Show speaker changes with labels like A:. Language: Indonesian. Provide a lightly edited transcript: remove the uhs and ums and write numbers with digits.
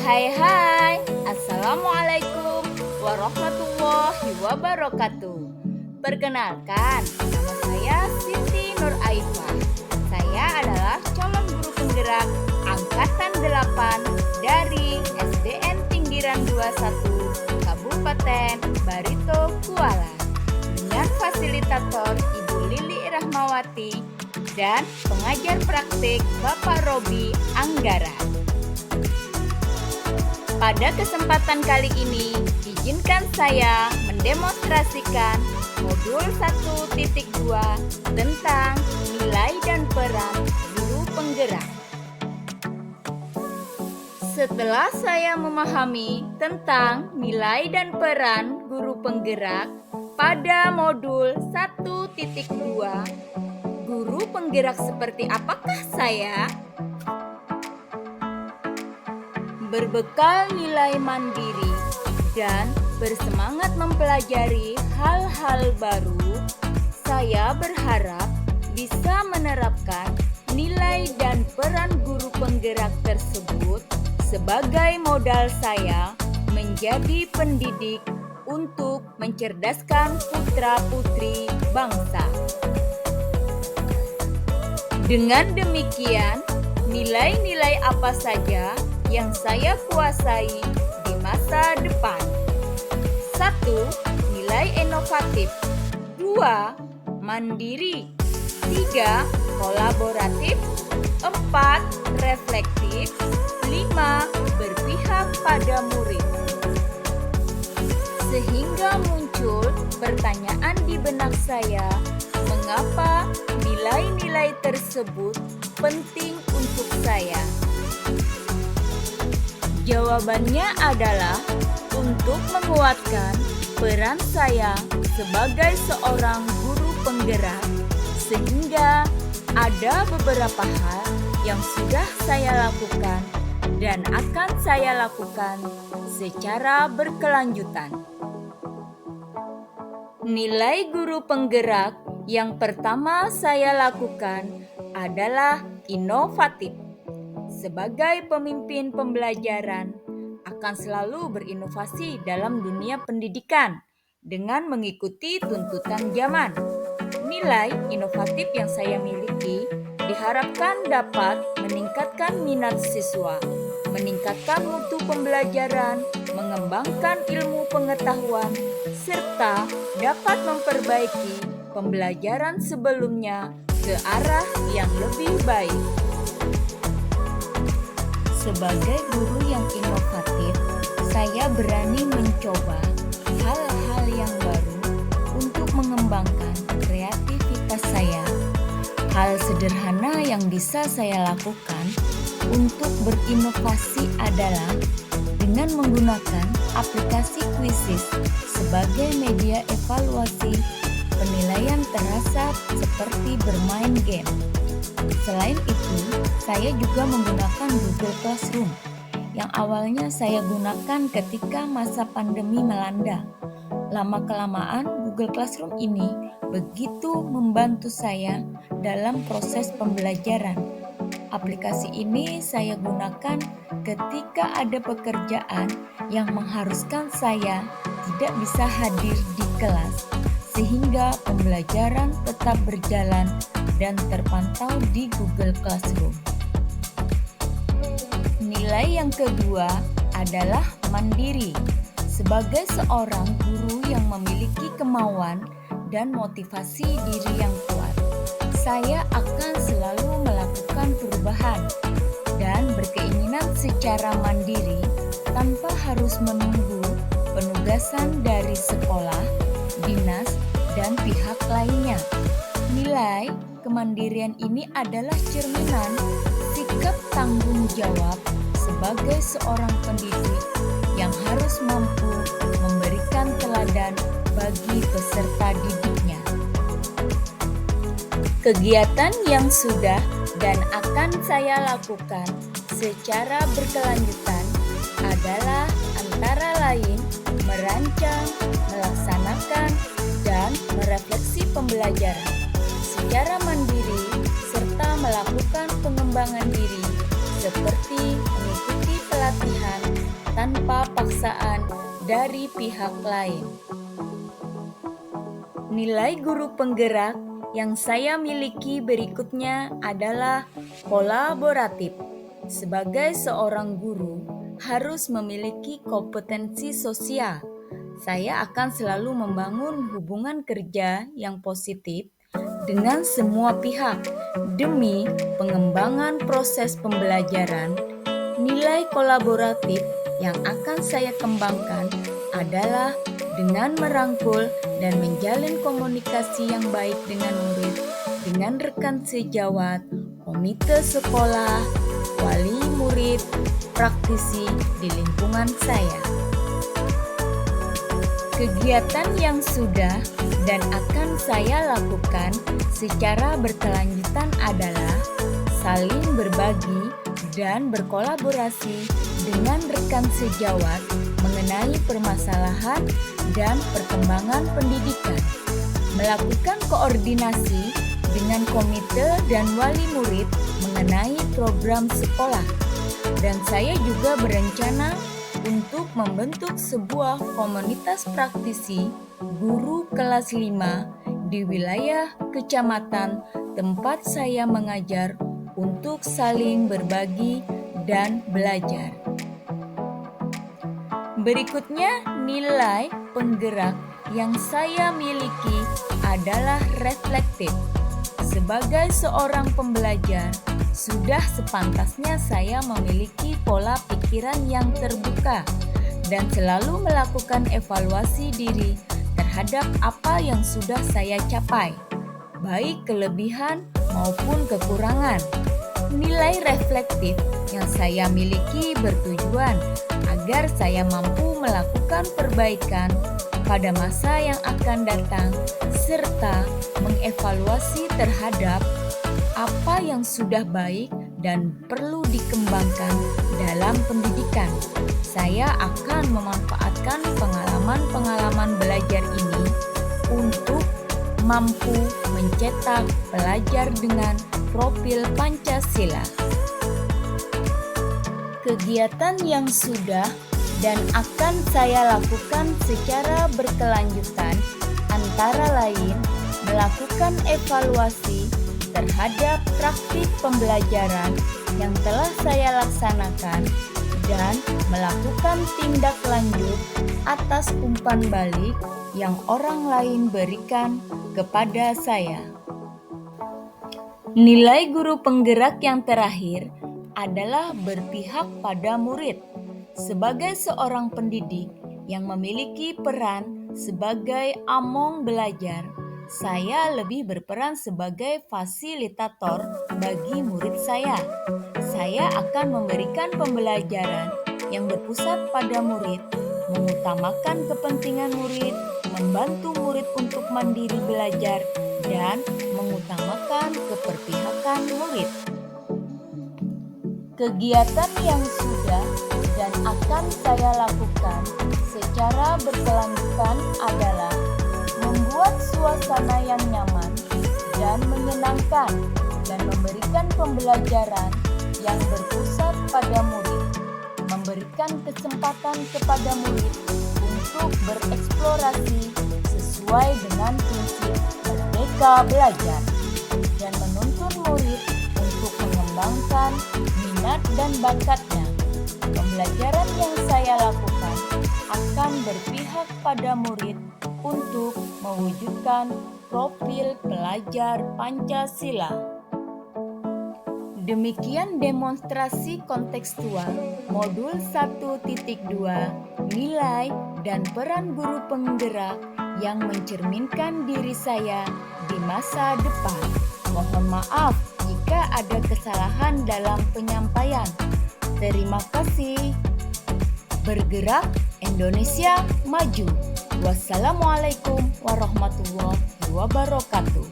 A: Hai, Assalamualaikum warahmatullahi wabarakatuh. Perkenalkan, nama saya Siti Nur Aifah. Saya adalah calon guru penggerak Angkatan 8 dari SDN Tinggiran 21 Kabupaten Barito Kuala dengan fasilitator Ibu Lili Rahmawati dan pengajar praktik Bapak Robi Anggara. Pada kesempatan kali ini, izinkan saya mendemonstrasikan modul 1.2 tentang nilai dan peran guru penggerak. Setelah saya memahami tentang nilai dan peran guru penggerak pada modul 1.2, guru penggerak seperti apakah saya? Berbekal nilai mandiri dan bersemangat mempelajari hal-hal baru, saya berharap bisa menerapkan nilai dan peran guru penggerak tersebut sebagai modal saya menjadi pendidik untuk mencerdaskan putra-putri bangsa. Dengan demikian, nilai-nilai apa saja yang saya kuasai di masa depan? 1. Nilai inovatif. 2. Mandiri. 3. Kolaboratif. 4. Reflektif. 5. Berpihak pada murid. Sehingga muncul pertanyaan di benak saya, mengapa nilai-nilai tersebut penting untuk saya? Jawabannya adalah untuk menguatkan peran saya sebagai seorang guru penggerak, sehingga ada beberapa hal yang sudah saya lakukan dan akan saya lakukan secara berkelanjutan. Nilai guru penggerak yang pertama saya lakukan adalah inovatif. Sebagai pemimpin pembelajaran, akan selalu berinovasi dalam dunia pendidikan dengan mengikuti tuntutan zaman. Nilai inovatif yang saya miliki diharapkan dapat meningkatkan minat siswa, meningkatkan mutu pembelajaran, mengembangkan ilmu pengetahuan, serta dapat memperbaiki pembelajaran sebelumnya ke arah yang lebih baik. Sebagai guru yang inovatif, saya berani mencoba hal-hal yang baru untuk mengembangkan kreativitas saya. Hal sederhana yang bisa saya lakukan untuk berinovasi adalah dengan menggunakan aplikasi Quizizz sebagai media evaluasi penilaian terasa seperti bermain game. Selain itu, saya juga menggunakan Google Classroom yang awalnya saya gunakan ketika masa pandemi melanda. Lama-kelamaan Google Classroom ini begitu membantu saya dalam proses pembelajaran. Aplikasi ini saya gunakan ketika ada pekerjaan yang mengharuskan saya tidak bisa hadir di kelas, sehingga pembelajaran tetap berjalan dan terpantau di Google Classroom. Nilai yang kedua adalah mandiri. Sebagai seorang guru yang memiliki kemauan dan motivasi diri yang kuat, saya akan selalu melakukan perubahan dan berkeinginan secara mandiri tanpa harus menunggu penugasan dari sekolah, dinas, dan pihak lainnya. Nilai kemandirian ini adalah cerminan sikap tanggung jawab sebagai seorang pendidik yang harus mampu memberikan teladan bagi peserta didiknya. Kegiatan yang sudah dan akan saya lakukan secara berkelanjutan adalah antara lain merancang, melaksanakan, dan merefleksi pembelajaran secara mandiri serta melakukan pengembangan diri seperti mengikuti pelatihan tanpa paksaan dari pihak lain. Nilai guru penggerak yang saya miliki berikutnya adalah kolaboratif. Sebagai seorang guru, harus memiliki kompetensi sosial. Saya akan selalu membangun hubungan kerja yang positif dengan semua pihak demi pengembangan proses pembelajaran. Nilai kolaboratif yang akan saya kembangkan adalah dengan merangkul dan menjalin komunikasi yang baik dengan murid, dengan rekan sejawat, komite sekolah, wali murid, praktisi di lingkungan saya. Kegiatan yang sudah dan akan saya lakukan secara berkelanjutan adalah saling berbagi dan berkolaborasi dengan rekan sejawat mengenai permasalahan dan perkembangan pendidikan, melakukan koordinasi dengan komite dan wali murid mengenai program sekolah, dan saya juga berencana untuk membentuk sebuah komunitas praktisi guru kelas 5 di wilayah kecamatan tempat saya mengajar untuk saling berbagi dan belajar. Berikutnya, nilai penggerak yang saya miliki adalah reflektif. Sebagai seorang pembelajar, sudah sepantasnya saya memiliki pola pikiran yang terbuka dan selalu melakukan evaluasi diri terhadap apa yang sudah saya capai, baik kelebihan maupun kekurangan. Nilai reflektif yang saya miliki bertujuan agar saya mampu melakukan perbaikan pada masa yang akan datang serta mengevaluasi terhadap apa yang sudah baik dan perlu dikembangkan dalam pendidikan. Saya akan memanfaatkan pengalaman-pengalaman belajar ini untuk mampu mencetak pelajar dengan profil Pancasila. Kegiatan yang sudah dan akan saya lakukan secara berkelanjutan antara lain melakukan evaluasi terhadap praktik pembelajaran yang telah saya laksanakan dan melakukan tindak lanjut atas umpan balik yang orang lain berikan kepada saya. Nilai guru penggerak yang terakhir adalah berpihak pada murid. Sebagai seorang pendidik yang memiliki peran sebagai among belajar, saya lebih berperan sebagai fasilitator bagi murid saya. Saya akan memberikan pembelajaran yang berpusat pada murid, mengutamakan kepentingan murid, membantu murid untuk mandiri belajar, dan mengutamakan keberpihakan murid. Kegiatan yang sudah dan akan saya lakukan secara berkelanjutan adalah membuat suasana yang nyaman dan menyenangkan dan memberikan pembelajaran yang berpusat pada murid, memberikan kesempatan kepada murid untuk bereksplorasi sesuai dengan prinsip merdeka belajar dan menuntun murid untuk mengembangkan minat dan bakatnya. Pembelajaran yang saya lakukan akan berpihak pada murid untuk mewujudkan profil pelajar Pancasila. Demikian demonstrasi kontekstual modul 1.2 nilai dan peran guru penggerak yang mencerminkan diri saya di masa depan. Mohon maaf jika ada kesalahan dalam penyampaian. Terima kasih. Bergerak Indonesia Maju. Wassalamualaikum warahmatullahi wabarakatuh.